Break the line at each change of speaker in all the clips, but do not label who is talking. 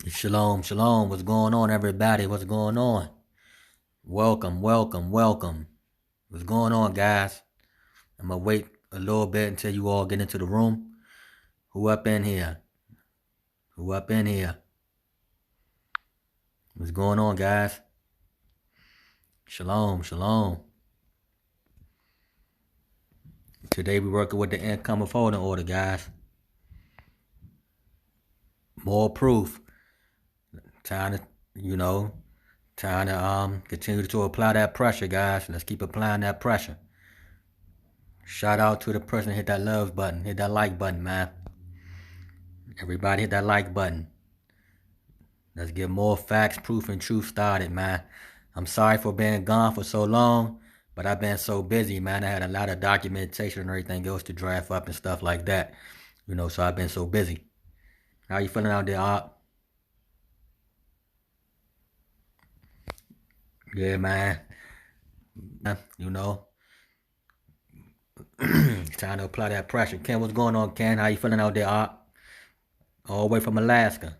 Shalom, shalom. What's going on, everybody? What's going on? Welcome, welcome, welcome. What's going on, guys? I'm going to wait a little bit until you all get into the room. Who up in here? Who up in here? What's going on, guys? Shalom, shalom. Today we're working with the income withholding order, guys. More proof. Time to, continue to apply that pressure, guys. Let's keep applying that pressure. Shout out to the person that hit that love button. Hit that like button, man. Everybody hit that like button. Let's get more facts, proof, and truth started, man. I'm sorry for being gone for so long, but I've been so busy, man. I had a lot of documentation and everything else to draft up and stuff like that. So I've been so busy. How you feeling out there, Art? Yeah, man. It's time to apply that pressure. Ken, what's going on, Ken? How you feeling out there, Art? All the way from Alaska.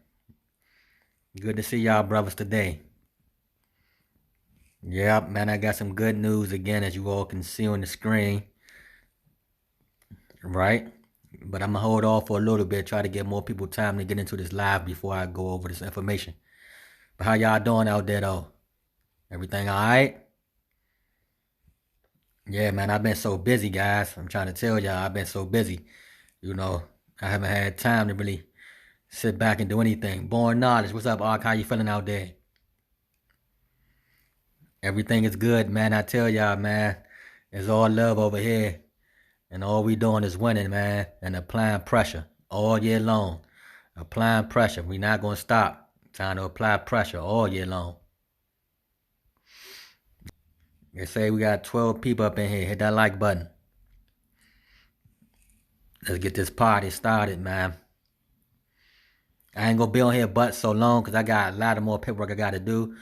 Good to see y'all brothers today. Yeah, man, I got some good news again, as you all can see on the screen. Right? But I'm going to hold off for a little bit, try to get more people time to get into this live before I go over this information. But how y'all doing out there, though? Everything all right? Yeah, man, I've been so busy, guys. I'm trying to tell y'all, I've been so busy. I haven't had time to really sit back and do anything. Born Knowledge, what's up, Ark? How you feeling out there? Everything is good, man. I tell y'all, man, it's all love over here. And all we doing is winning, man, and applying pressure all year long. Applying pressure. We're not going to stop trying to apply pressure all year long. They say we got 12 people up in here. Hit that like button. Let's get this party started, man. I ain't going to be on here but so long because I got a lot of more paperwork I got to do.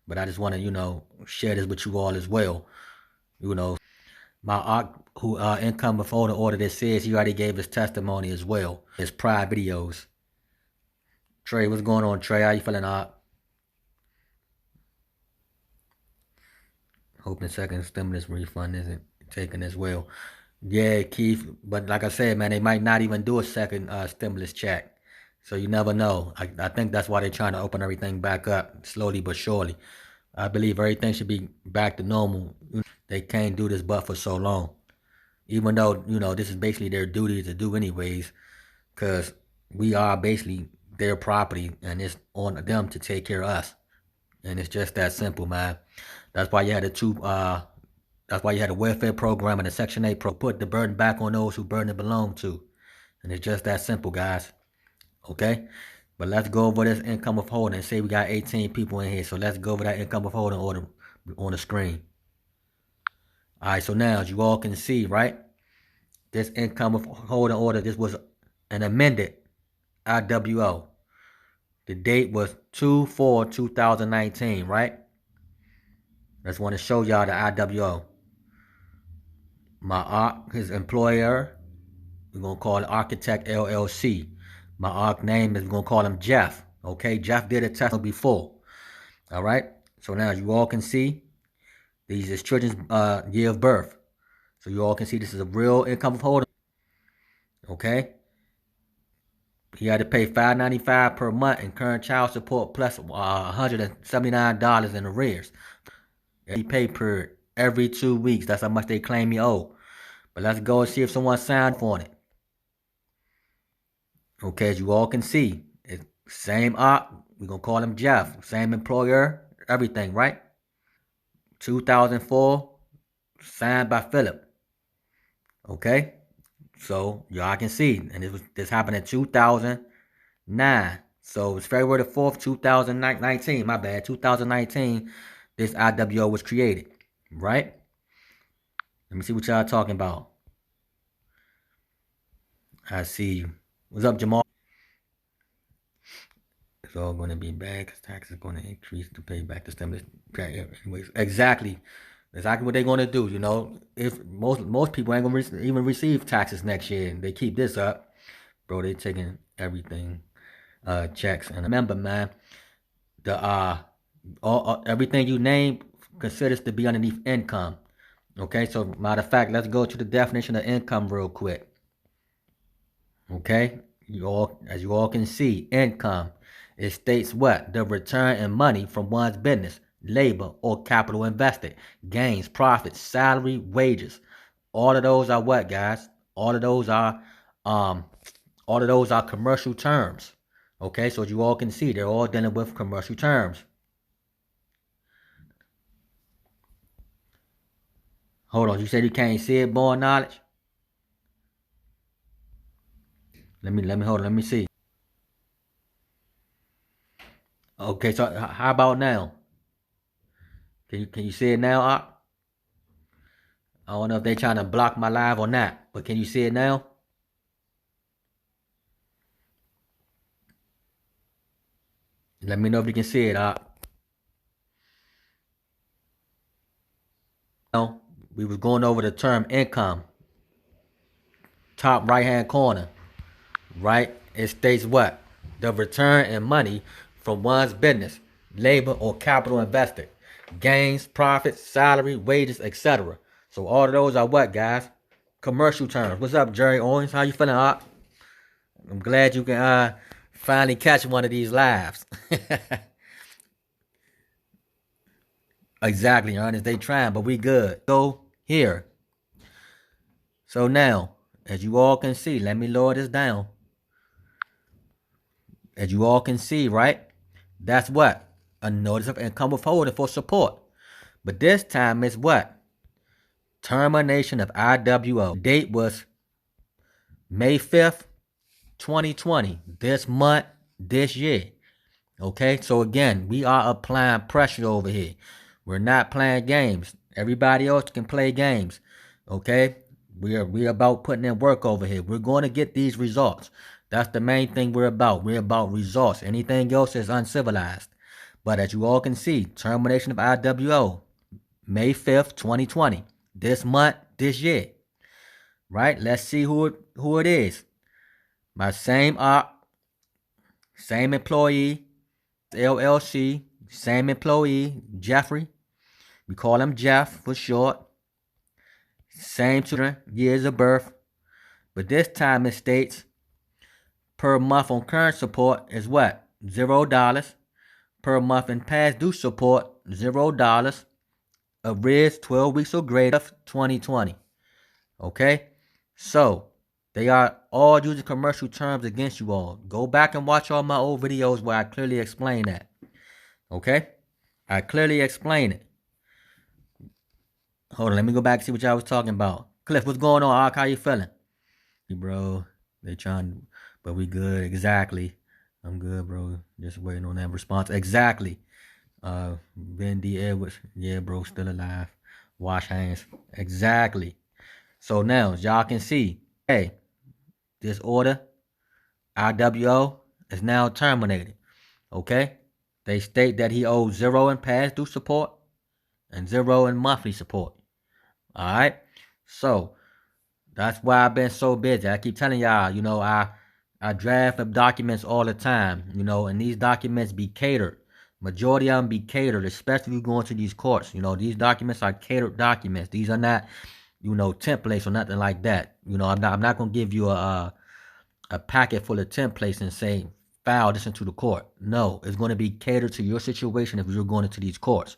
But I just want to, share this with you all as well. My income withholding order that says he already gave his testimony as well. His prior videos. Trey, what's going on, Trey? How you feeling, Ark? Hoping second stimulus refund isn't taken as well. Yeah, Keith. But like I said, man, they might not even do a second stimulus check. So you never know. I think that's why they're trying to open everything back up slowly but surely. I believe everything should be back to normal. They can't do this but for so long. Even though, this is basically their duty to do anyways. Because we are basically their property and it's on them to take care of us. And it's just that simple, man. That's why you had that's why you had a welfare program and a Section 8 pro. Put the burden back on those who burden belong to. And it's just that simple, guys. Okay? But let's go over this income withholding. Say we got 18 people in here. So let's go over that income withholding order on the screen. All right, so now as you all can see, right? This income withholding order, this was an amended I.W.O. The date was 2/4/2019, right? I just want to show y'all the I.W.O. His employer, we're going to call it Architect LLC. My ARC name is, we're going to call him Jeff. Okay, Jeff did a test before. All right, so now you all can see, these is children's year of birth. So you all can see this is a real income withholding. Okay. He had to pay $595 per month in current child support plus $179 in arrears. He paid per every 2 weeks. That's how much they claim he owe. But let's go and see if someone signed on it. Okay, as you all can see, it's same op. We're going to call him Jeff. Same employer, everything, right? 2004, signed by Philip. Okay? So y'all can see, and this happened in 2009. So it's February the 4th, 2019. My bad, 2019. This I.W.O. was created, right? Let me see what y'all talking about. I see you. What's up, Jamal? It's all going to be bad because taxes going to increase to pay back the stimulus. Anyways, exactly what they're going to do. If most people ain't going to even receive taxes next year, and they keep this up, bro. They taking everything checks. And remember, man, the everything you name considers to be underneath income. Okay, so matter of fact, let's go to the definition of income real quick. Okay, as you all can see, income, it states what? The return in money from one's business, labor, or capital invested, gains, profits, salary, wages. All of those are what, guys? All of those are um all of those are commercial terms. Okay, so as you all can see, they're all dealing with commercial terms. Hold on, you said you can't see it, born knowledge? Let me see. Okay, so how about now? Can you see it now? I don't know if they're trying to block my live or not, but can you see it now? Let me know if you can see it. Now, we was going over the term income. Top right hand corner, right? It states what? The return in money from one's business, labor, or capital invested. Gains, profits, salary, wages, etc. So all of those are what, guys? Commercial terms. What's up, Jerry Owens? How you feeling, Art? I'm glad you can finally catch one of these lives. Exactly, Ernest. They trying, but we good. Go here. So now, as you all can see, let me lower this down. As you all can see, right? That's what? A notice of income withholding for support. But this time it's what? Termination of I.W.O. Date was May 5th, 2020. This month, this year. Okay, so again, we are applying pressure over here. We're not playing games. Everybody else can play games. Okay, we're about putting in work over here. We're going to get these results. That's the main thing we're about. We're about results. Anything else is uncivilized. But as you all can see, termination of I.W.O. May 5th, 2020. This month, this year. Right? Let's see who it is. My same same employee, LLC, same employee, Jeffrey. We call him Jeff for short. Same children, years of birth. But this time it states per month on current support is what? $0. Per month in past due support, $0. Arrears 12 weeks or greater, 2020. Okay? So, they are all using commercial terms against you all. Go back and watch all my old videos where I clearly explain that. Okay? I clearly explain it. Hold on, let me go back and see what y'all was talking about. Cliff, what's going on, Ark? How you feeling? Bro, they trying, but we good. Exactly. I'm good, bro. Just waiting on that response. Exactly. Ben D. Edwards. Yeah, bro, still alive. Wash hands. Exactly. So now, as y'all can see, hey, this order, I.W.O, is now terminated. Okay? They state that he owes 0 in past due support and 0 in monthly support. Alright? So, that's why I've been so busy. I keep telling y'all, I draft up documents all the time, and these documents be catered. Majority of them be catered, especially if you go into these courts. These documents are catered documents. These are not, templates or nothing like that. I'm not gonna give you a packet full of templates and say file this into the court. No, it's going to be catered to your situation if you're going into these courts.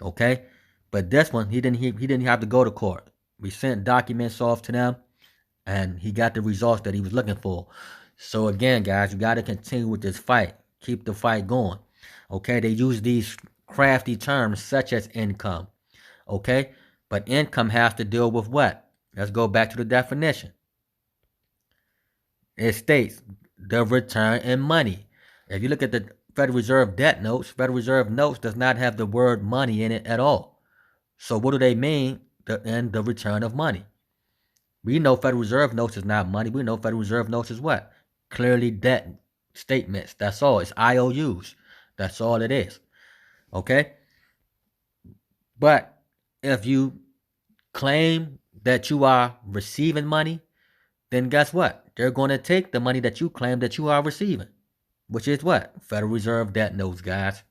Okay, but this one he didn't have to go to court. We sent documents off to them, and he got the results that he was looking for. So again, guys, you got to continue with this fight. Keep the fight going. Okay, they use these crafty terms such as income. Okay, but income has to deal with what? Let's go back to the definition. It states the return in money. If you look at the Federal Reserve debt notes, Federal Reserve notes does not have the word money in it at all. So what do they mean in the return of money? We know Federal Reserve notes is not money. We know Federal Reserve notes is what? Clearly debt statements. That's all. It's IOUs. That's all it is. Okay? But if you claim that you are receiving money, then guess what? They're going to take the money that you claim that you are receiving. which is what? Federal Reserve debt notes, guys.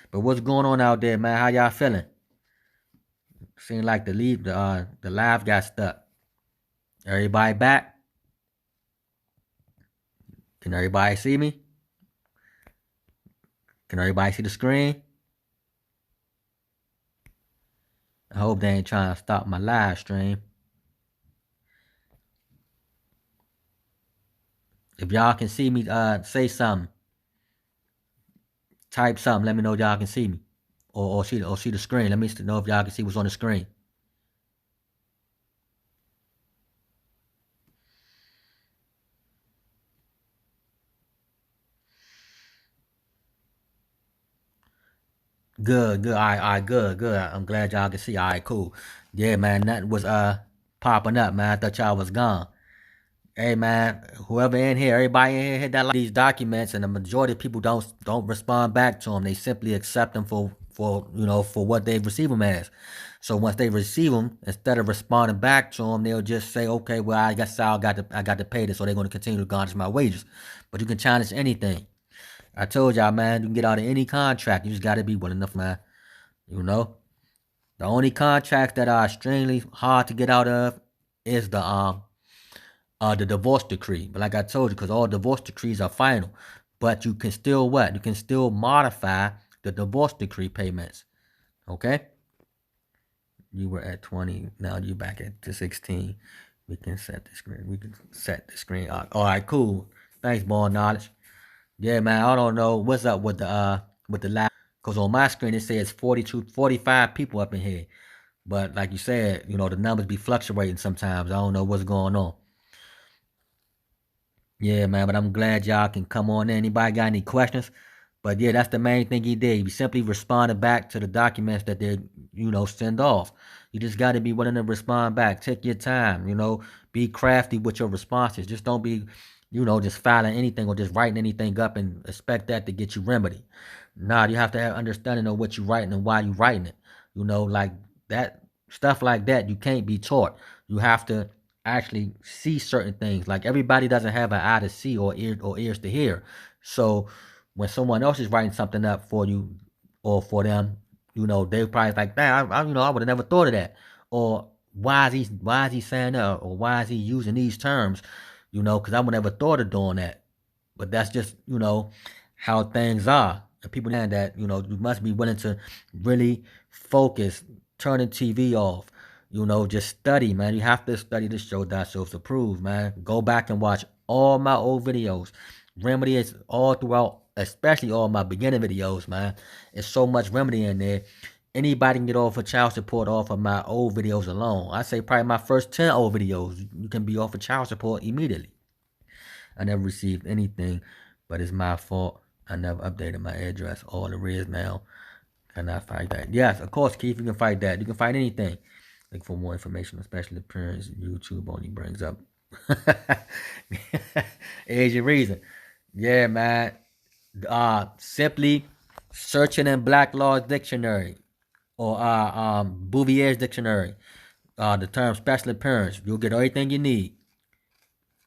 But what's going on out there, man? How y'all feeling? Seems like the live got stuck. Everybody back? Can everybody see me? Can everybody see the screen? I hope they ain't trying to stop my live stream. If y'all can see me, say something. Type something. Let me know if y'all can see me. Or see the screen. Let me know if y'all can see what's on the screen. Good. All right, good. I'm glad y'all can see. All right, cool. Yeah, man, nothing was popping up, man. I thought y'all was gone. Hey, man, whoever in here, everybody in here hit that like these documents, and the majority of people don't respond back to them. They simply accept them for what they receive them as. So once they receive them, instead of responding back to them, they'll just say, okay, well, I guess I got to pay this, so they're going to continue to garnish my wages. But you can challenge anything. I told y'all, man, you can get out of any contract. You just got to be willing enough, man. You know, the only contracts that are extremely hard to get out of is the divorce decree. But like I told you, because all divorce decrees are final, but you can still what? You can still modify the divorce decree payments. Okay. You were at 20. Now you're back at the 16. We can set the screen. All right, cool. Thanks, Born Knowledge. Yeah, man. I don't know what's up with the live. Because on my screen it says 45 people up in here. But like you said, the numbers be fluctuating sometimes. I don't know what's going on. Yeah, man, but I'm glad y'all can come on in. Anybody got any questions? But yeah, that's the main thing he did. He simply responded back to the documents that they, send off. You just got to be willing to respond back. Take your time, be crafty with your responses. Just don't be, just filing anything or just writing anything up and expect that to get you remedy. Nah, you have to have understanding of what you're writing and why you're writing it. Like that, stuff like that, you can't be taught. You have to actually see certain things. Like everybody doesn't have an eye to see or ears to hear. So when someone else is writing something up for you or for them, they probably like, man, I would have never thought of that. Or why is he saying that? Or why is he using these terms? Because I would never thought of doing that. But that's just, how things are. And people know that, you must be willing to really focus, turn the TV off, just study, man. You have to study to show thyself approved, man. Go back and watch all my old videos. Remedy is all throughout, especially all my beginning videos, man. It's so much remedy in there. Anybody can get off of child support off of my old videos alone. I say probably my first 10 old videos, you can be off of child support immediately. I never received anything, but it's my fault. I never updated my address. All there is now. Can I fight that? Yes, of course, Keith, you can fight that. You can fight anything. Look for more information, especially appearance. YouTube only brings up Asian reason. Yeah, man. Simply searching in Black Law's dictionary or Bouvier's dictionary, the term special appearance, you'll get everything you need.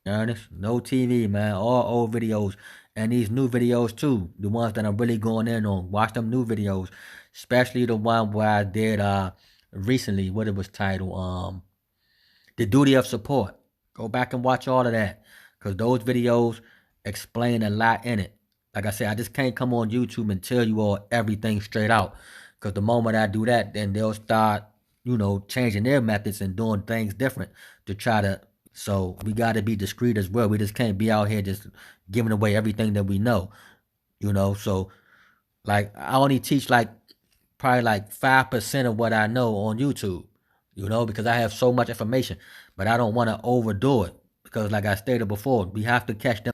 Ernest, no TV, man. All old videos and these new videos too. The ones that I'm really going in on. Watch them new videos, especially the one where I did recently. What it was titled, The Duty of Support. Go back and watch all of that, because those videos explain a lot in it. Like I said, I just can't come on YouTube and tell you all everything straight out, because the moment I do that, then they'll start, changing their methods and doing things different to try to. So we got to be discreet as well. We just can't be out here just giving away everything that we know, So like I only teach like probably like 5% of what I know on YouTube, because I have so much information, but I don't want to overdo it, because like I stated before, we have to catch them,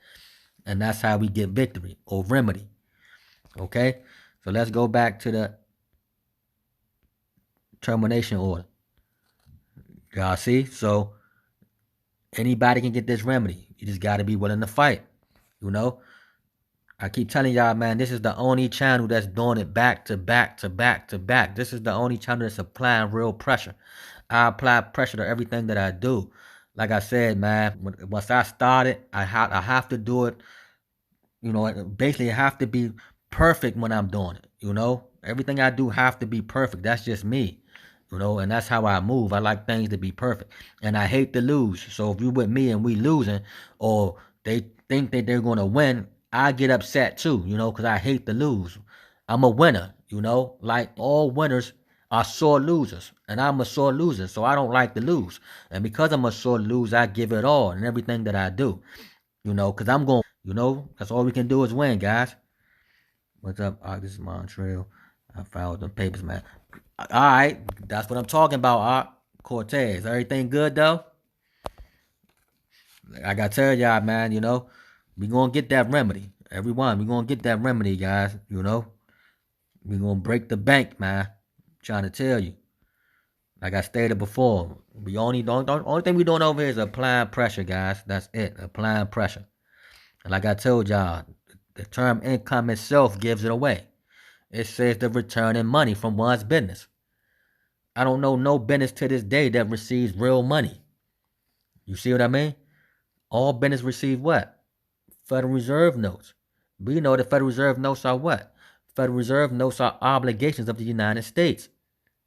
and that's how we get victory or remedy. Okay, so let's go back to the termination order. Y'all see? So anybody can get this remedy. You just got to be willing to fight. I keep telling y'all, man, this is the only channel that's doing it back to back to back to back. This is the only channel that's applying real pressure. I apply pressure to everything that I do. Like I said, man, once I started, I have to do it Basically it have to be perfect when I'm doing it. Everything I do have to be perfect. That's just me. And that's how I move. I like things to be perfect. And I hate to lose. So if you with me and we losing, or they think that they're gonna win, I get upset too, because I hate to lose. I'm a winner, like all winners are sore losers. And I'm a sore loser, so I don't like to lose. And because I'm a sore loser, I give it all in everything that I do. Because I'm going to win. That's all we can do is win, guys. What's up? This is Montreal. I filed the papers, man. All right, that's what I'm talking about, Cortez. Everything good, though? I got to tell y'all, man, we going to get that remedy. Everyone, we going to get that remedy, guys, we going to break the bank, man. I'm trying to tell you. Like I stated before, we only thing we doing over here is applying pressure, guys. That's it, applying pressure. And like I told y'all, the term income itself gives it away. It says the return in money from one's business. I don't know no business to this day that receives real money. You see what I mean? All business receive what? Federal Reserve notes. We know the Federal Reserve notes are what? Federal Reserve notes are obligations of the United States.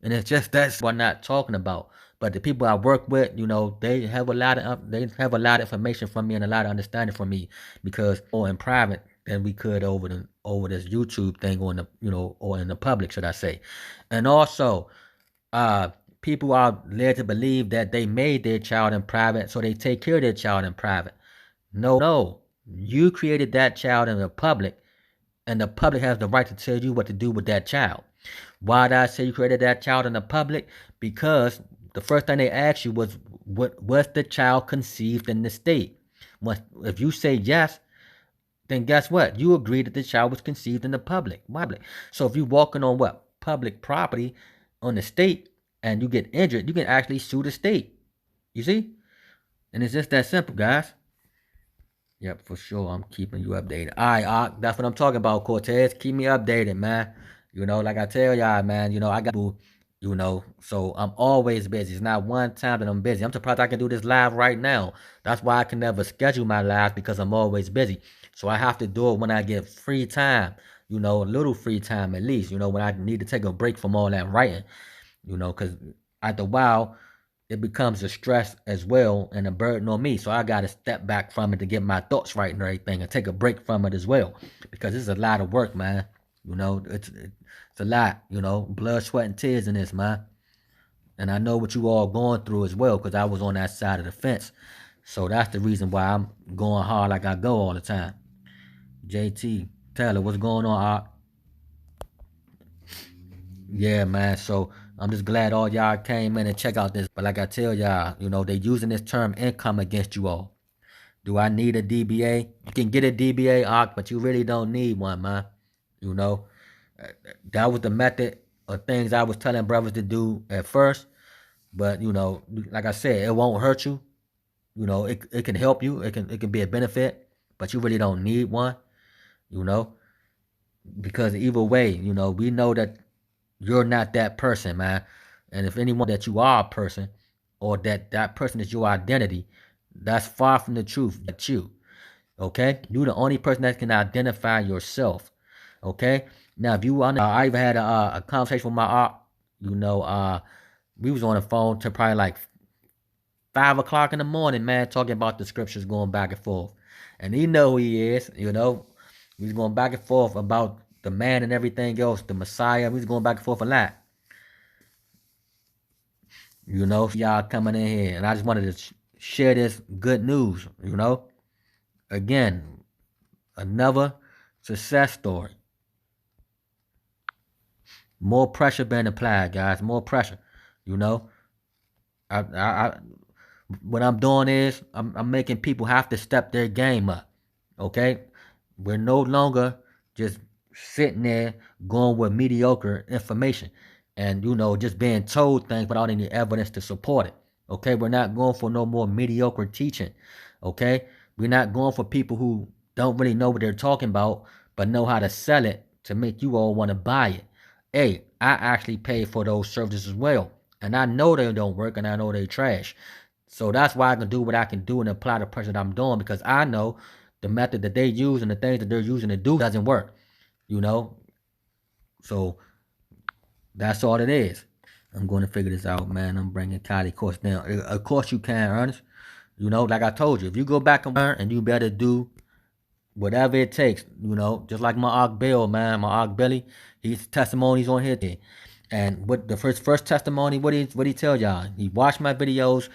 And it's just that's what I'm not talking about. But the people I work with, they have a lot of information from me and a lot of understanding from me, because more in private than we could over this YouTube thing on the or in the public, should I say. And also, people are led to believe that they made their child in private, so they take care of their child in private. No. You created that child in the public, and the public has the right to tell you what to do with that child. Why did I say you created that child in the public? Because the first thing they asked you was the child conceived in the state? If you say yes, then guess what? You agree that the child was conceived in the public. So if you're walking on what? Public property on the state and you get injured, you can actually sue the state. You see? And it's just that simple, guys. Yep, for sure. I'm keeping you updated. All right, that's what I'm talking about, Cortez. Keep me updated, man. Like I tell y'all, man, I got people, so I'm always busy. It's not one time that I'm busy. I'm surprised I can do this live right now. That's why I can never schedule my live, because I'm always busy. So I have to do it when I get free time, a little free time at least, when I need to take a break from all that writing, because after a while, it becomes a stress as well and a burden on me. So I got to step back from it to get my thoughts right and everything, and take a break from it as well, because it's a lot of work, man. It's a lot, blood, sweat, and tears in this, man. And I know what you all going through as well, because I was on that side of the fence. So that's the reason why I'm going hard like I go all the time. JT Taylor, what's going on? Yeah, man. So I'm just glad all y'all came in and check out this. But like I tell y'all, they using this term income against you all. Do I need a DBA? You can get a DBA, but you really don't need one, man. That was the method of things I was telling brothers to do at first. But like I said, it won't hurt you. It can help you. It can be a benefit, but you really don't need one. Because either way, we know that you're not that person, man. And if anyone that you are a person, or that person is your identity, that's far from the truth. That's you. Okay? You're the only person that can identify yourself. Okay? Now, if you want, I even had a conversation with my aunt. We was on the phone till probably like 5 o'clock in the morning, man, talking about the scriptures, going back and forth. And he know who he is, We was going back and forth about the man and everything else, the Messiah. We was going back and forth a lot. Y'all coming in here, and I just wanted to share this good news. Again, another success story. More pressure being applied, guys. More pressure. I what I'm doing is I'm making people have to step their game up. Okay, we're no longer just sitting there going with mediocre information, and just being told things without any evidence to support it. Okay, we're not going for no more mediocre teaching. Okay, we're not going for people who don't really know what they're talking about, but know how to sell it to make you all want to buy it. Hey, I actually pay for those services as well, and I know they don't work, and I know they trash. So that's why I can do what I can do and apply the pressure that I'm doing, because I know the method that they use and the things that they're using to do doesn't work. So that's all it is. I'm going to figure this out, man. I'm bringing Kylie course down. Of course you can, Ernest. Like I told you, if you go back and learn, and you better do whatever it takes, just like my I.W.O, man, my I.W.O, his testimonies on here. And what the first testimony, what he tell y'all? He watched my videos,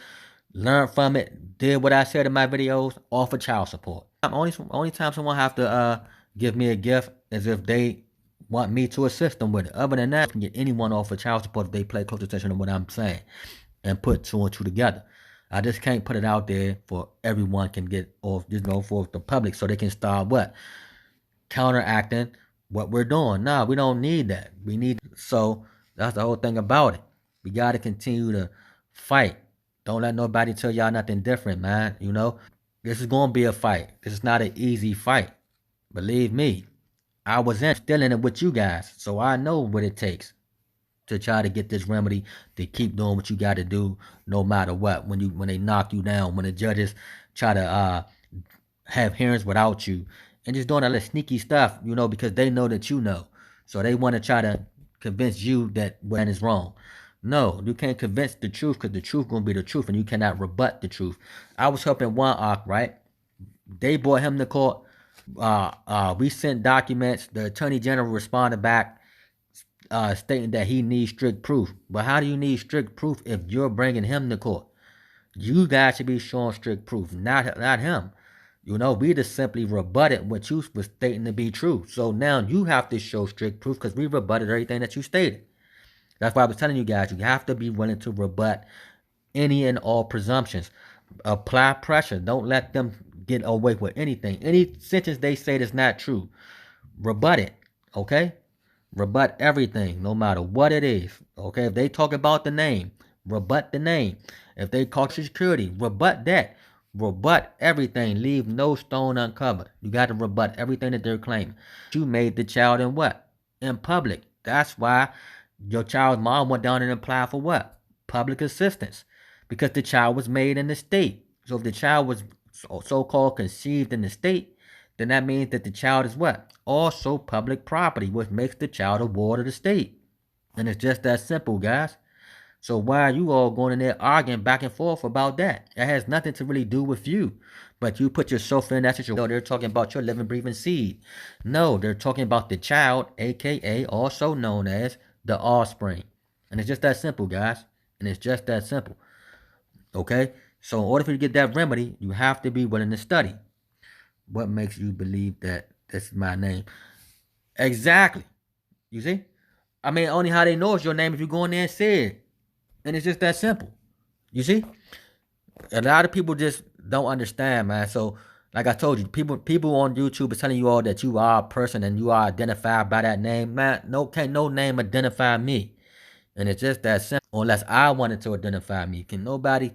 learned from it, did what I said in my videos, offer child support. Only time someone have to give me a gift is if they want me to assist them with it. Other than that, I can get anyone off of child support if they play close attention to what I'm saying and put two and two together. I just can't put it out there for everyone can get off, for the public so they can start what? Counteracting what we're doing. Nah, we don't need that. So that's the whole thing about it. We got to continue to fight. Don't let nobody tell y'all nothing different, man. This is going to be a fight. This is not an easy fight. Believe me, I was still in it with you guys, so I know what it takes to try to get this remedy to keep doing what you got to do, no matter what. When they knock you down, when the judges try to have hearings without you, and just doing all this sneaky stuff, because they know that you know, so they want to try to convince you that what is wrong. No, you can't convince the truth because the truth gonna be the truth, and you cannot rebut the truth. I was helping one arc, right? They brought him to court. We sent documents. The attorney general responded back, stating that he needs strict proof. But how do you need strict proof if you're bringing him to court? You guys should be showing strict proof, not him. We just simply rebutted what you was stating to be true. So now you have to show strict proof because we rebutted everything that you stated. That's why I was telling you guys, you have to be willing to rebut any and all presumptions. Apply pressure. Don't let them get away with anything. Any sentence they say that's not true, rebut it. Okay? Rebut everything, no matter what it is. Okay? If they talk about the name, rebut the name. If they call security, rebut that. Rebut everything. Leave no stone uncovered. You got to rebut everything that they're claiming. You made the child in what? In public. That's why your child's mom went down and applied for what? Public assistance. Because the child was made in the state. So if the child was so-called conceived in the state, then that means that the child is what? Also public property, which makes the child a ward of the state. And it's just that simple, guys. So why are you all going in there arguing back and forth about that? It has nothing to really do with you. But you put yourself in that situation. They're talking about your living, breathing seed. No, they're talking about the child, a.k.a. also known as the offspring. And it's just that simple, guys. And it's just that simple. Okay? So in order for you to get that remedy, you have to be willing to study. What makes you believe that this is my name? Exactly. You see? I mean, only how they know it's your name if you go in there and say it. And it's just that simple. You see? A lot of people just don't understand, man. So, like I told you, people on YouTube is telling you all that you are a person and you are identified by that name. Man, can't no name identify me. And it's just that simple. Unless I wanted to identify me. Can nobody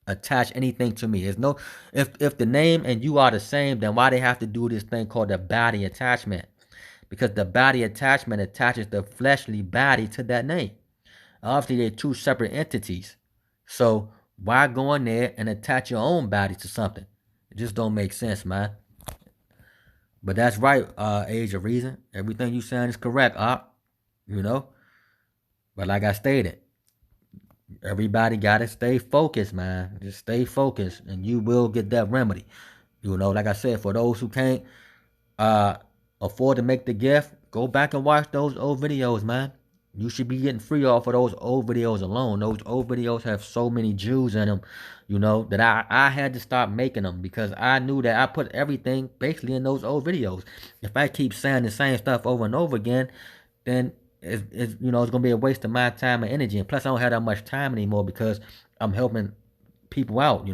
attach anything to me? There's no if the name and you are the same, then why they have to do this thing called the body attachment? Because the body attachment attaches the fleshly body to that name. Obviously, they're two separate entities. So why go in there and attach your own body to something? It just don't make sense, man. But that's right, Age of Reason. Everything you saying is correct, But like I stated, everybody gotta stay focused, man. Just stay focused, and you will get that remedy. Like I said, for those who can't afford to make the gift, go back and watch those old videos, man. You should be getting free off of those old videos alone. Those old videos have so many Jews in them, that I had to stop making them because I knew that I put everything basically in those old videos. If I keep saying the same stuff over and over again, then it's going to be a waste of my time and energy. And plus, I don't have that much time anymore because I'm helping people out,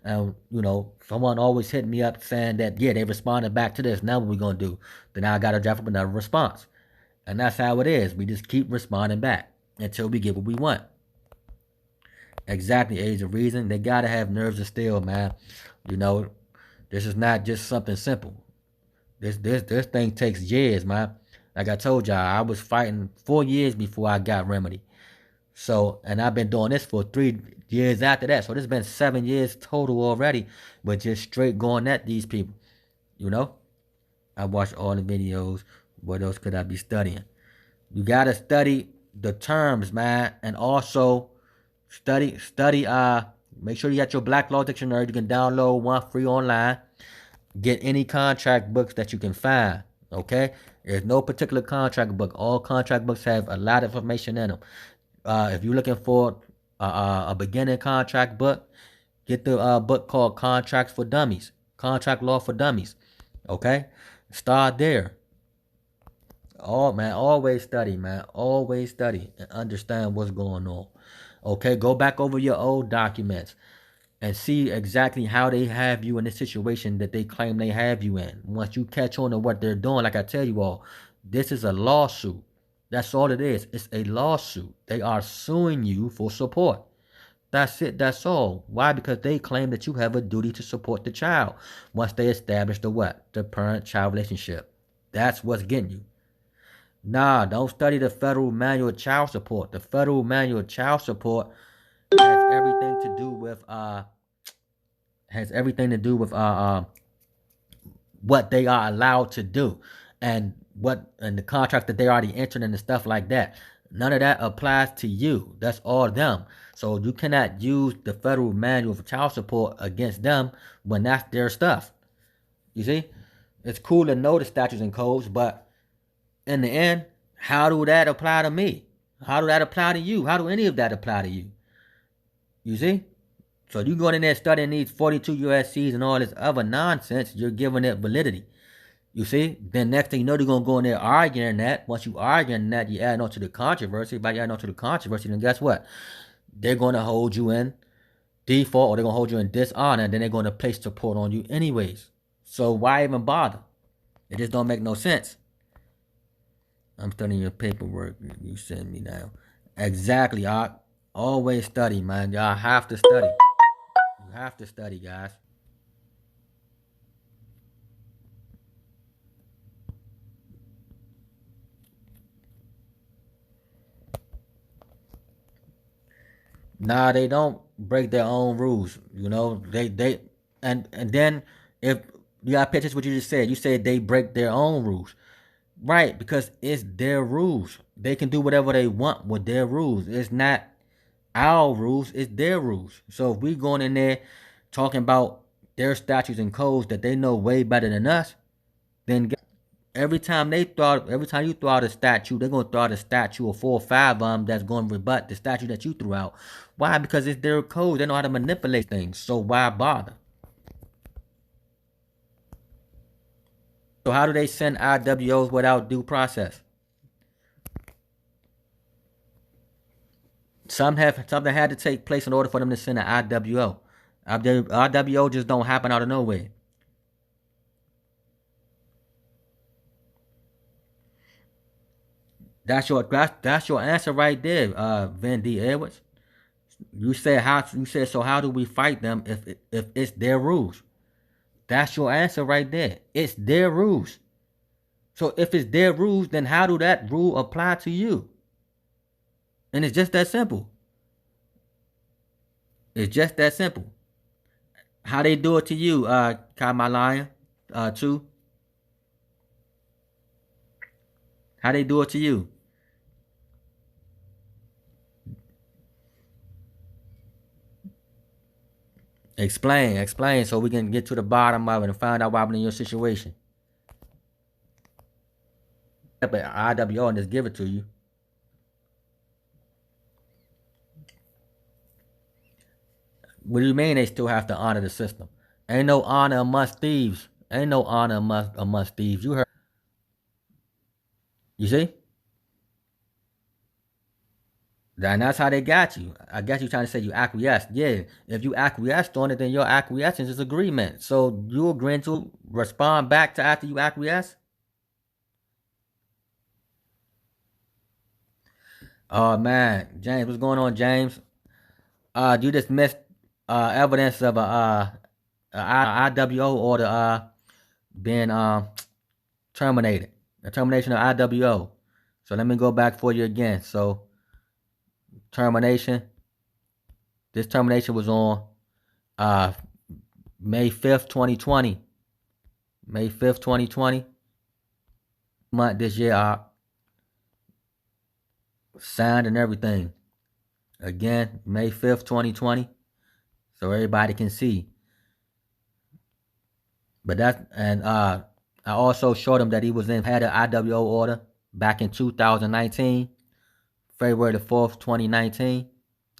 and someone always hit me up saying that, yeah, they responded back to this. Now what we going to do? Then I got to draft up another response. And that's how it is. We just keep responding back until we get what we want. Exactly, Age of Reason. They got to have nerves of steel, man. This is not just something simple. This thing takes years, man. Like I told y'all, I was fighting 4 years before I got remedy. So, and I've been doing this for 3 years after that. So this has been 7 years total already, but just straight going at these people. You know, I watched all the videos. What else could I be studying? You gotta study the terms, man, and also study. Make sure you got your Black Law Dictionary. You can download one free online. Get any contract books that you can find. Okay, there's no particular contract book. All contract books have a lot of information in them. If you're looking for a beginning contract book, get the book called Contracts for Dummies, Contract Law for Dummies. Okay, start there. Oh man, always study, man. Always study and understand what's going on. Okay, go back over your old documents and see exactly how they have you in the situation that they claim they have you in. Once you catch on to what they're doing, like I tell you all, this is a lawsuit. That's all it is. It's a lawsuit. They are suing you for support. That's it. That's all. Why? Because they claim that you have a duty to support the child once they establish the what? The parent-child relationship. That's what's getting you. Nah, don't study the Federal Manual of Child Support. The Federal Manual of Child Support has everything to do with what they are allowed to do and the contract that they already entered and stuff like that. None of that applies to you. That's all them. So you cannot use the Federal Manual for Child Support against them when that's their stuff. You see? It's cool to know the statutes and codes, but in the end, how do that apply to me? How do that apply to you? How do any of that apply to you? You see? So you going in there studying these 42 USCs and all this other nonsense, you're giving it validity. You see? Then next thing you know, they're going to go in there arguing that. Once you arguing that, you add on to the controversy. By you adding on to the controversy, then guess what? They're going to hold you in default or they're going to hold you in dishonor and then they're going to place support on you anyways. So why even bother? It just don't make no sense. I'm studying your paperwork you send me now. Exactly. I always study, man. Y'all have to study. You have to study, guys. Nah, they don't break their own rules. You know, they and then if you got pictures what you just said, you said they break their own rules. Right, because it's their rules. They can do whatever they want with their rules. It's not our rules, it's their rules. So if we going in there talking about their statutes and codes that they know way better than us, then every time you throw out a statute, they're gonna throw out a statute of 4 or 5 of them that's gonna rebut the statute that you threw out. Why? Because it's their code. They know how to manipulate things. So why bother? So how do they send I.W.Os without due process? Something had to take place in order for them to send an I.W.O. I.W.O just don't happen out of nowhere. That's your answer right there, Van D. Edwards. You said so. How do we fight them if it's their rules? That's your answer right there. It's their rules. So if it's their rules, then how do that rule apply to you? And it's just that simple. It's just that simple. How they do it to you, Kamalayan, too? How they do it to you? Explain, so we can get to the bottom of it and find out what happened in your situation. But I.W.O and just give it to you. What do you mean they still have to honor the system? Ain't no honor amongst thieves. Ain't no honor amongst thieves. You heard? You see? And that's how they got you. I guess you trying to say you acquiesced. Yeah. If you acquiesced on it, then your acquiescence is agreement. So you agreeing to respond back to after you acquiesce? Oh man, James, what's going on, James? You just missed evidence of I.W.O order being terminated. The termination of I.W.O. So let me go back for you again. So termination. This termination was on uh May 5th, 2020. May 5th, 2020. Month this year, I signed and everything. Again, May 5th, 2020. So everybody can see. But that's, and I also showed him that he had an I.W.O order back in 2019, February the 4th, 2019.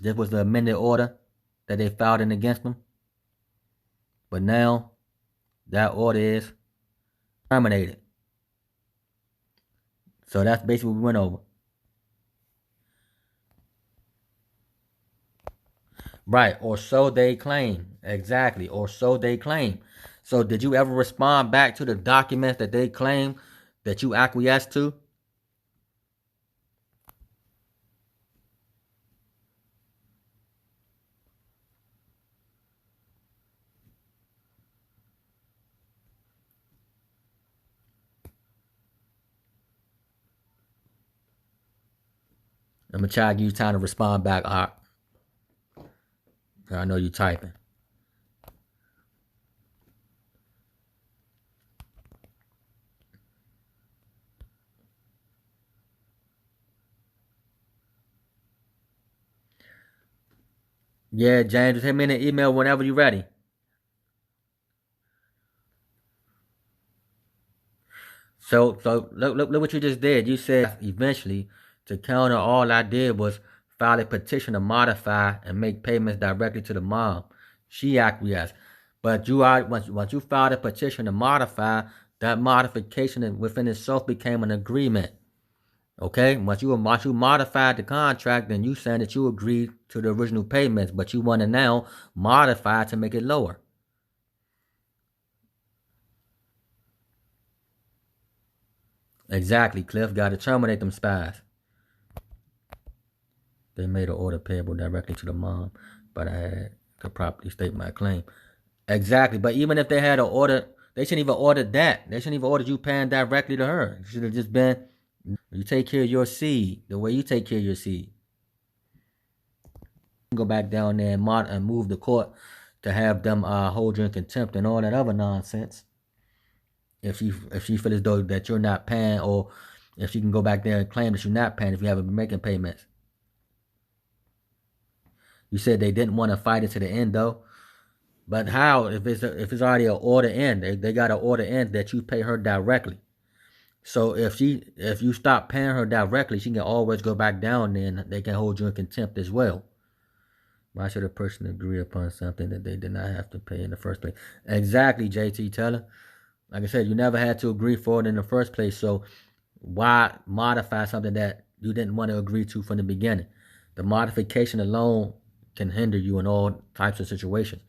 This was the amended order that they filed in against him. But now that order is terminated. So that's basically what we went over. Right, or so they claim. Exactly, or so they claim. So did you ever respond back to the documents that they claim that you acquiesced to? I'm gonna try to give you time to respond back. I know you typing. Yeah, James, just hit me in an email whenever you're ready. So look what you just did. You said eventually, to counter, all I did was file a petition to modify and make payments directly to the mom. She acquiesced. But once you filed a petition to modify, that modification within itself became an agreement. Okay? Once you modified the contract, then you saying that you agreed to the original payments, but you want to now modify to make it lower. Exactly, Cliff. Got to terminate them spies. They made an order payable directly to the mom, but I had to properly state my claim. Exactly, but even if they had an order, they shouldn't even order that. They shouldn't even order you paying directly to her. It should have just been, you take care of your seed the way you take care of your seed. Go back down there and move the court to have them hold you in contempt and all that other nonsense. If she feel as though that you're not paying, or if she can go back there and claim that you're not paying if you haven't been making payments. You said they didn't want to fight it to the end though. But how if it's already an order in? They got an order in that you pay her directly. So if you stop paying her directly, she can always go back down there and they can hold you in contempt as well. Why should a person agree upon something that they did not have to pay in the first place? Exactly, JT Teller. Like I said, you never had to agree for it in the first place. So why modify something that you didn't want to agree to from the beginning? The modification alone can hinder you in all types of situations.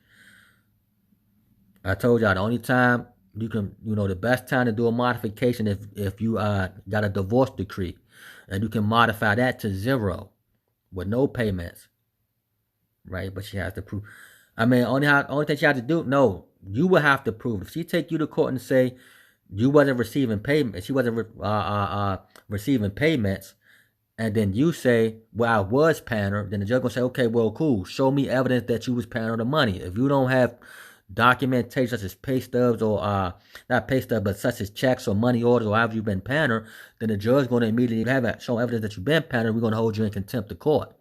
I told y'all the only time you can, the best time to do a modification if you got a divorce decree, and you can modify that to 0 with no payments, right? But she has to prove. I mean, only thing she has to do, no, you will have to prove. If she take you to court and say you wasn't receiving payment, she wasn't receiving payments, and then you say, well, I was paying her, then the judge gonna say, okay, well, cool, show me evidence that you was paying her the money. If you don't have documentation such as pay stubs or not pay stubs, but such as checks or money orders or however you've been paying her, then the judge gonna immediately have it, show evidence that you've been paying her. We're gonna hold you in contempt of court.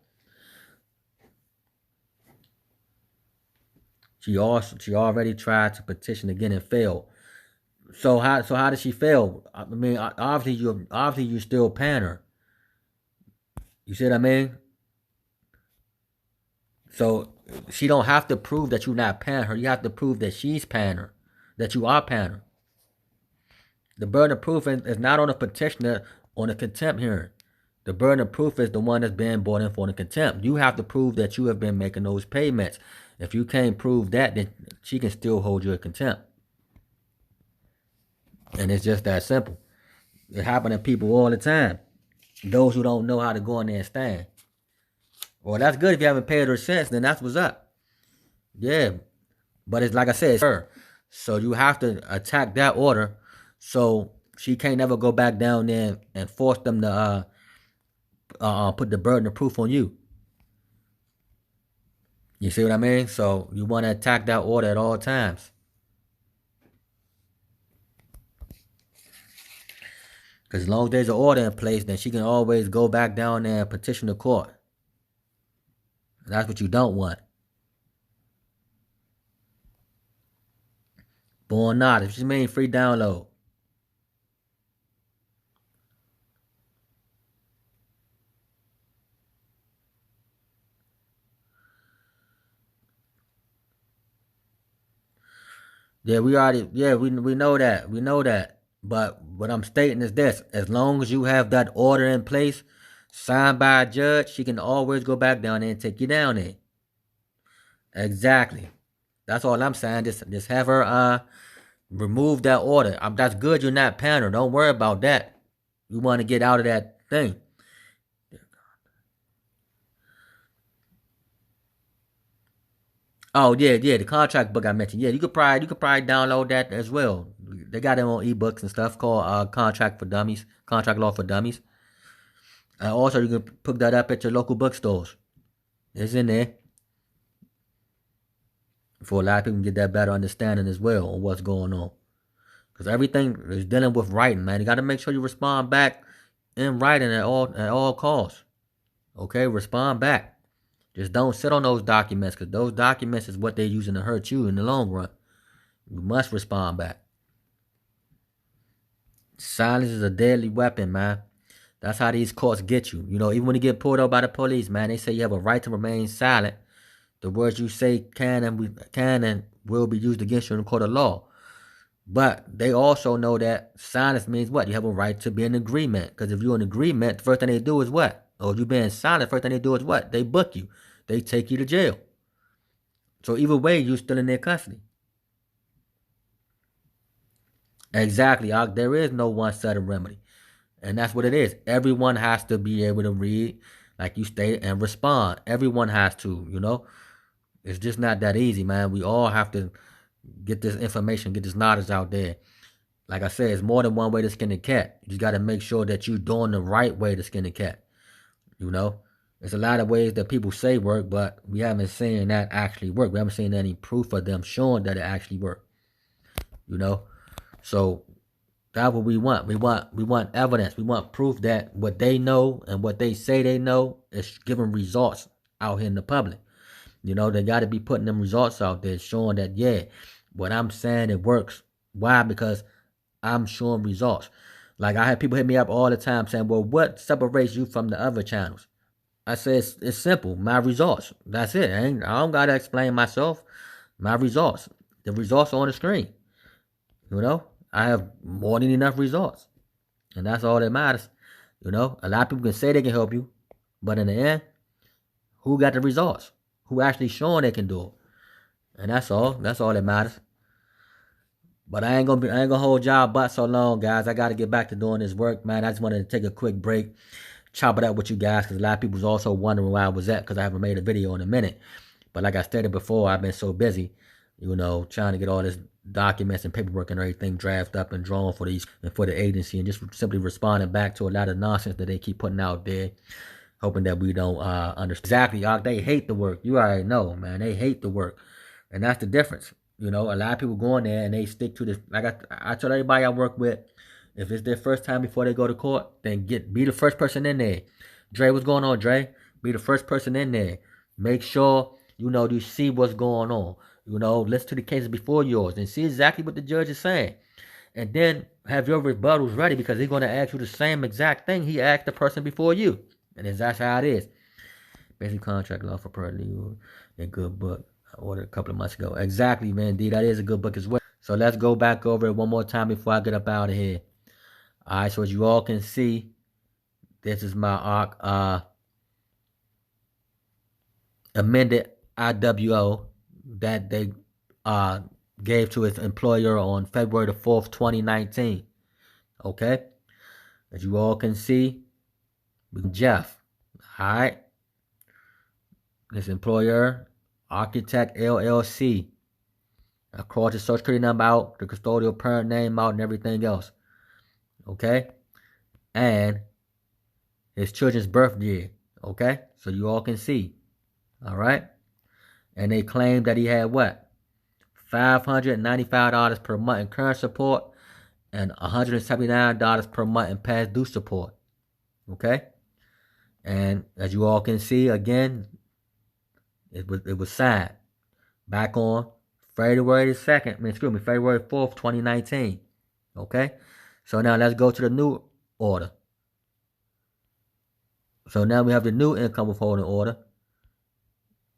She already tried to petition again and failed. So how did she fail? I mean, obviously you're still paying her. You see what I mean? So she don't have to prove that you're not paying her. You have to prove that she's paying her, that you are paying her. The burden of proof is not on the petitioner on a contempt hearing. The burden of proof is the one that's being brought in for the contempt. You have to prove that you have been making those payments. If you can't prove that, then she can still hold you in contempt. And it's just that simple. It happens to people all the time. Those who don't know how to go in there and stand. Well, that's good if you haven't paid her since, then that's what's up. Yeah. But it's like I said, it's her. So you have to attack that order. So she can't never go back down there and force them to put the burden of proof on you. You see what I mean? So you want to attack that order at all times. Because as long as there's an order in place, then she can always go back down there and petition the court. That's what you don't want. Born not. If you mean free download. Yeah, we already. Yeah, we know that. We know that. But what I'm stating is this: as long as you have that order in place, signed by a judge, she can always go back down there and take you down there. Exactly. That's all I'm saying. Just have her remove that order. That's good. You're not panel. Don't worry about that. You want to get out of that thing. Oh yeah, the contract book I mentioned. Yeah, you could probably download that as well. They got them on ebooks and stuff called Contract for Dummies, Contract Law for Dummies. Also, you can pick that up at your local bookstores. It's in there for a lot of people to get that better understanding as well on what's going on. Because everything is dealing with writing, man. You got to make sure you respond back in writing at all costs. Okay, respond back. Just don't sit on those documents, because those documents is what they're using to hurt you in the long run. You must respond back. Silence is a deadly weapon, man. That's how these courts get you. You know, even when you get pulled over by the police, man, they say you have a right to remain silent. The words you say can and will be used against you in the court of law. But they also know that silence means what? You have a right to be in agreement. Because if you're in agreement, the first thing they do is what? Or if you're being silent, the first thing they do is what? They book you. They take you to jail. So either way, you're still in their custody. Exactly. There is no one set of remedy. And that's what it is. Everyone has to be able to read, like you stated, and respond. Everyone has to, you know. It's just not that easy, man. We all have to get this information, get this knowledge out there. Like I said, it's more than one way to skin a cat. You just got to make sure that you're doing the right way to skin a cat. You know, there's a lot of ways that people say work, but we haven't seen that actually work. We haven't seen any proof of them showing that it actually worked. You know, so that's what we want. We want evidence. We want proof that what they know and what they say they know is giving results out here in the public. You know, they got to be putting them results out there, showing that, yeah, what I'm saying, it works. Why? Because I'm showing results. Like, I have people hit me up all the time saying, well, what separates you from the other channels? I say it's simple. My results. That's it. I don't got to explain myself. My results. The results are on the screen. You know, I have more than enough results. And that's all that matters. You know, a lot of people can say they can help you, but in the end, who got the results? Who actually showing they can do it? And that's all. That's all that matters. But I ain't gonna hold y'all but so long, guys. I gotta get back to doing this work, man. I just wanted to take a quick break, chop it up with you guys, because a lot of people's also wondering where I was at, because I haven't made a video in a minute. But like I stated before, I've been so busy, you know, trying to get all this documents and paperwork and everything drafted up and drawn for these and for the agency, and just simply responding back to a lot of nonsense that they keep putting out there, hoping that we don't understand. Exactly, y'all. They hate the work. You already know, man. They hate the work, and that's the difference. You know, a lot of people go in there and they stick to this. Like I tell everybody I work with, if it's their first time before they go to court, then be the first person in there. Dre, what's going on, Dre? Be the first person in there. Make sure, you know, you see what's going on. You know, listen to the cases before yours and see exactly what the judge is saying. And then have your rebuttals ready, because he's going to ask you the same exact thing he asked the person before you. And that's how it is. Basic Contract Law for Paralegal, a good book. I ordered a couple of months ago. Exactly, man. D, that is a good book as well. So let's go back over it one more time before I get up out of here. All right, so as you all can see, this is my amended I.W.O. that they gave to his employer on February the 4th, 2019. Okay? As you all can see, Jeff. All right? His employer, Architect LLC. I called his social security number out, the custodial parent name out, and everything else. Okay? And his children's birth year. Okay? So you all can see. All right? And they claimed that he had what? $595 per month in current support and $179 per month in past due support. Okay? And as you all can see, again, it was signed back on February 2nd, February 4th, 2019. Okay? So now let's go to the new order. So now we have the new income withholding order,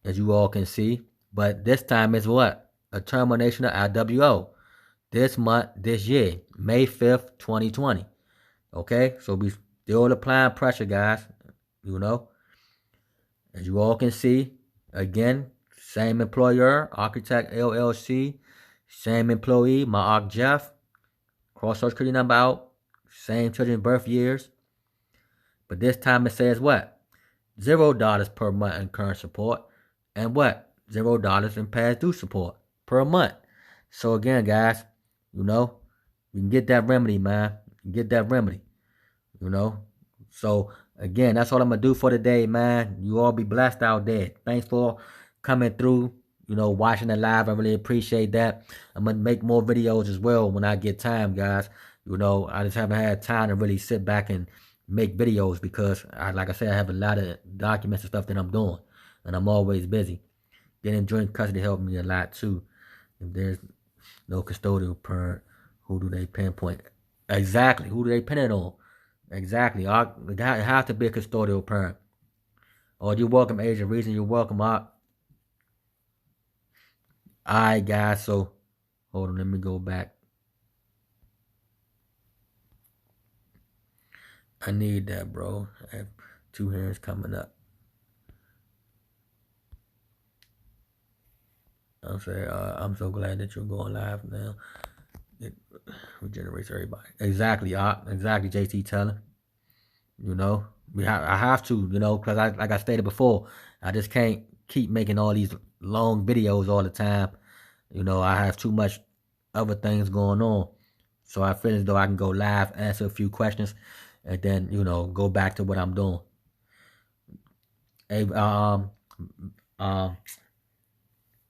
as you all can see. But this time it's what? A termination of I.W.O. This month, this year, May 5th, 2020. Okay? So we still applying pressure, guys. You know? As you all can see, again, same employer, Architect LLC, same employee, Ma'ak Jeff, cross social security number out, same children's birth years. But this time it says what? $0 per month in current support, and what? $0 in past due support per month. So again, guys, you know, we can get that remedy, man. Get that remedy, you know. So again, that's all I'm gonna do for today, man. You all be blessed out there. Thanks for coming through, you know, watching the live. I really appreciate that. I'm gonna make more videos as well when I get time, guys. You know, I just haven't had time to really sit back and make videos because like I said, I have a lot of documents and stuff that I'm doing, and I'm always busy. Getting joint custody helped me a lot too. If there's no custodial parent, who do they pinpoint? Exactly, who do they pin it on? Exactly. It has to be a custodial parent. Or you're welcome, age of reason. You're welcome. Alright, guys. So, hold on. Let me go back. I need that, bro. I have 2 hands coming up. I'm saying, I'm so glad that you're going live now. It regenerates everybody. Exactly, exactly, JT Teller. You know, I have to, you know, because like I stated before, I just can't keep making all these long videos all the time. You know, I have too much other things going on. So I feel as though I can go live, answer a few questions, and then, you know, go back to what I'm doing. Hey,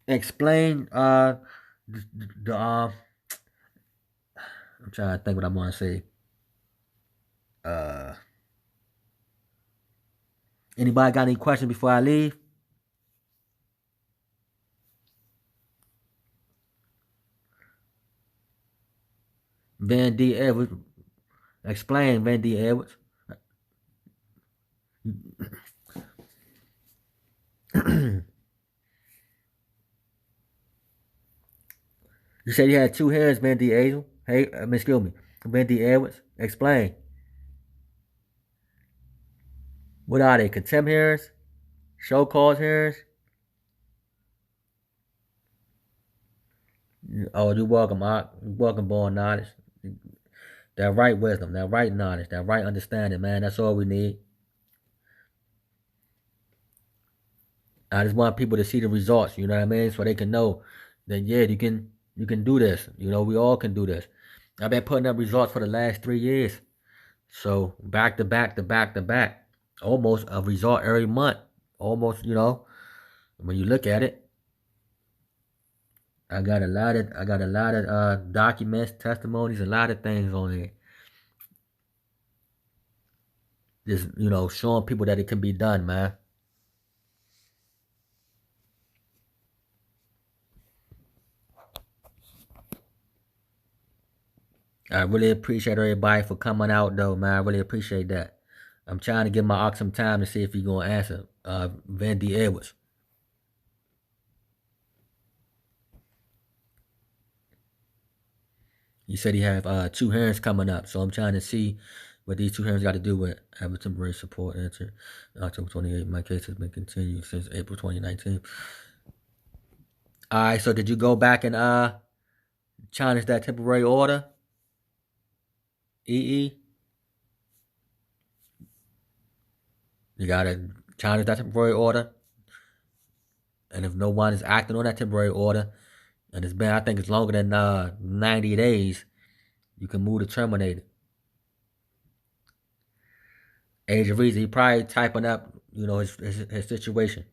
explain the I'm trying to think what I want to say. Anybody got any questions before I leave? Van D. Edwards. Explain, Van D. Edwards. You said you had 2 heads, Van D. Edwards. Hey, excuse me. Van D. Edwards. Explain. What are they? Contempt hearings? Show cause hearings? Oh, you're welcome, You're welcome, born knowledge. That right wisdom, that right knowledge, that right understanding, man. That's all we need. I just want people to see the results, you know what I mean? So they can know that, yeah, you can do this. You know, we all can do this. I've been putting up results for the last 3 years. So back to back to back to back. Almost a result every month. Almost, you know, when you look at it. I got a lot of documents, testimonies, a lot of things on there. Just, you know, showing people that it can be done, man. I really appreciate everybody for coming out, though, man. I really appreciate that. I'm trying to give my ox some time to see if he's gonna answer. Van D. Edwards. He said he have 2 hearings coming up, so I'm trying to see what these 2 hearings got to do with having temporary support answer. October 28th. My case has been continued since April 2019. All right. So did you go back and challenge that temporary order? EE. You gotta challenge that temporary order, and if no one is acting on that temporary order, and it's been, I think it's longer than 90 days, you can move to terminated. Age of reason, he probably typing up, you know, his situation.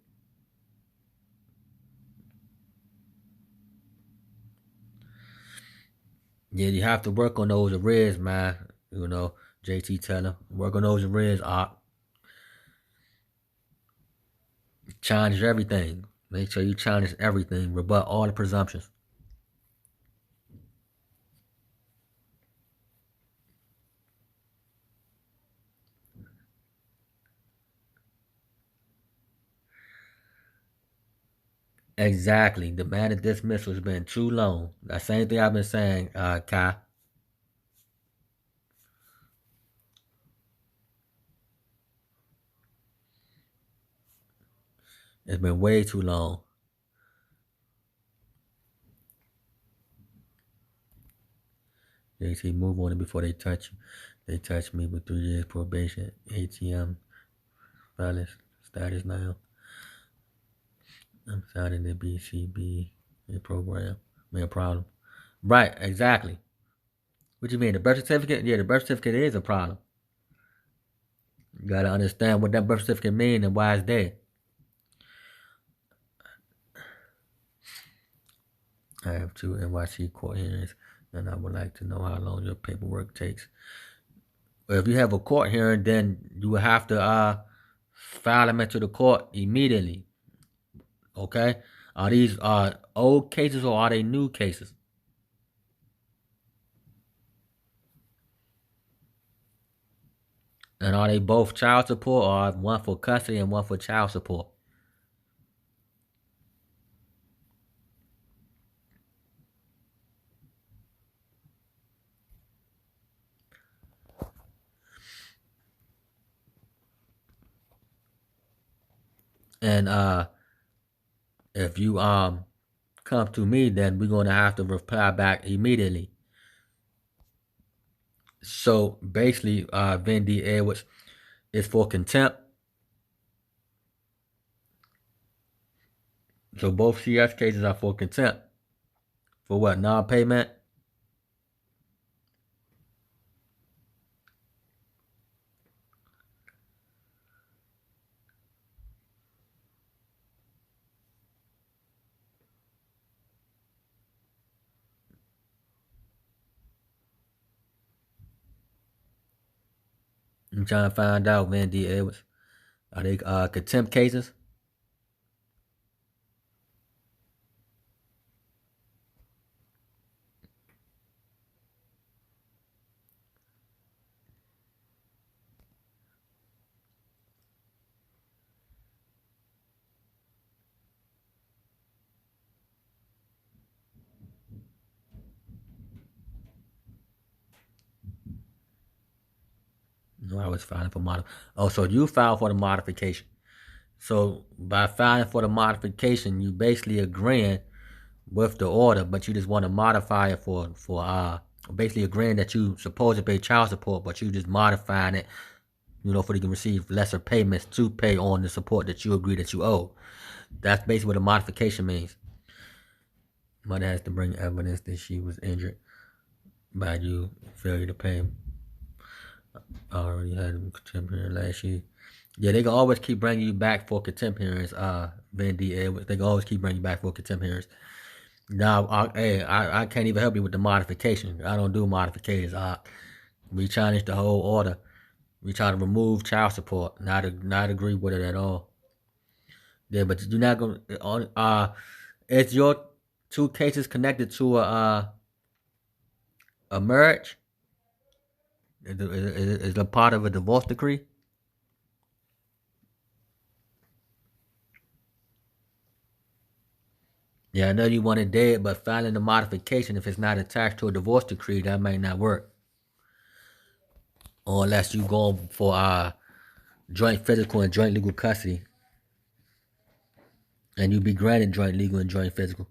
Yeah, you have to work on those arrears, man. You know, JT Teller. Work on those arrears, challenge everything. Make sure you challenge everything. Rebut all the presumptions. Exactly. Demanded dismissal has been too long. That same thing I've been saying, Kai. It's been way too long. JT, move on it before they touch you. They touch me with 3 years probation. ATM valid status now. I'm signing the BCB program. Be a problem. Right, exactly. What you mean? The birth certificate? Yeah, the birth certificate is a problem. You gotta understand what that birth certificate means and why it's there. I have 2 NYC court hearings, and I would like to know how long your paperwork takes. If you have a court hearing, then you will have to file them into the court immediately. Okay? Are these old cases or are they new cases? And are they both child support or one for custody and one for child support? And if you come to me, then we're gonna have to reply back immediately. So basically, Vendy Edwards is for contempt. So both CS cases are for contempt. For what? Non-payment? I'm trying to find out, Vendy Edwards. Are they contempt cases? No, I was filing for Oh, so you filed for the modification. So by filing for the modification, you basically agreeing with the order, but you just want to modify it for basically agreeing that you supposed to pay child support, but you just modifying it, for you can receive lesser payments to pay on the support that you agree that you owe. That's basically what a modification means. Mother has to bring evidence that she was injured by you failure to pay. I already had a contempt hearing last year. Yeah, they can always keep bringing you back for contempt hearings, Van D. Edwards. They can always keep bringing you back for contempt hearings. Now, I can't even help you with the modification. I don't do modifications. We challenge the whole order. We try to remove child support. Not agree with it at all. Yeah, but you're not gonna. Is your 2 cases connected to a marriage? Is it a part of a divorce decree? Yeah, I know you want it dead, but filing the modification, if it's not attached to a divorce decree, that might not work. Or unless you go for joint physical and joint legal custody, and you be granted joint legal and joint physical.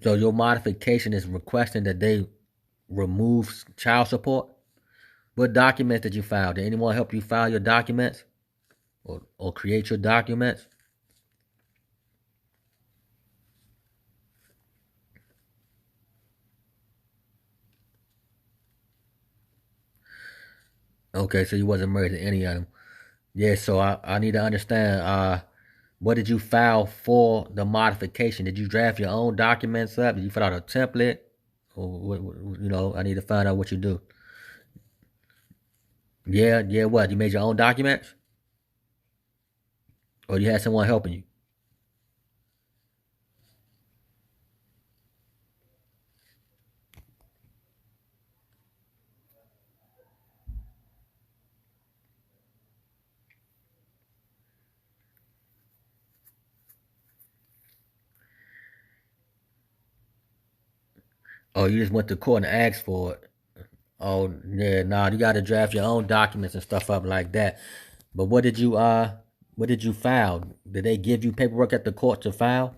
So your modification is requesting that they remove child support. What documents did you file? Did anyone help you file your documents or create your documents? Okay, so you wasn't married to any of them. Yeah, so I need to understand. what did you file for the modification? Did you draft your own documents up? Did you fill out a template? Or I need to find out what you do. Yeah, what? You made your own documents? Or you had someone helping you? Oh, you just went to court and asked for it. Oh, yeah, nah, you gotta draft your own documents and stuff up like that. But what did you file? Did they give you paperwork at the court to file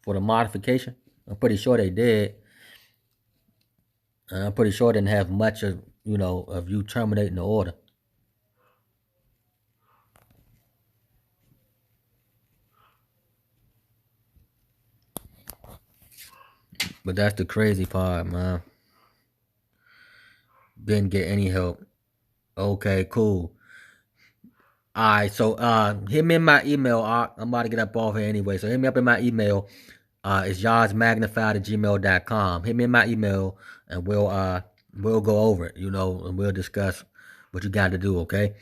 for the modification? I'm pretty sure they did. And I'm pretty sure it didn't have much of you terminating the order. But that's the crazy part, man. Didn't get any help. Okay, cool. All right, so hit me in my email. I'm about to get up off here anyway, so hit me up in my email. It's yarsmagnified@gmail.com. Hit me in my email, and we'll go over it, and we'll discuss what you got to do. Okay.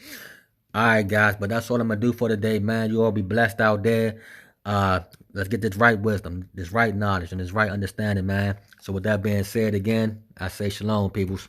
All right, guys, but that's all I'm gonna do for today, man. You all be blessed out there. Uh, let's get this right wisdom, this right knowledge, and this right understanding, man. So with that being said, again, I say shalom, peoples.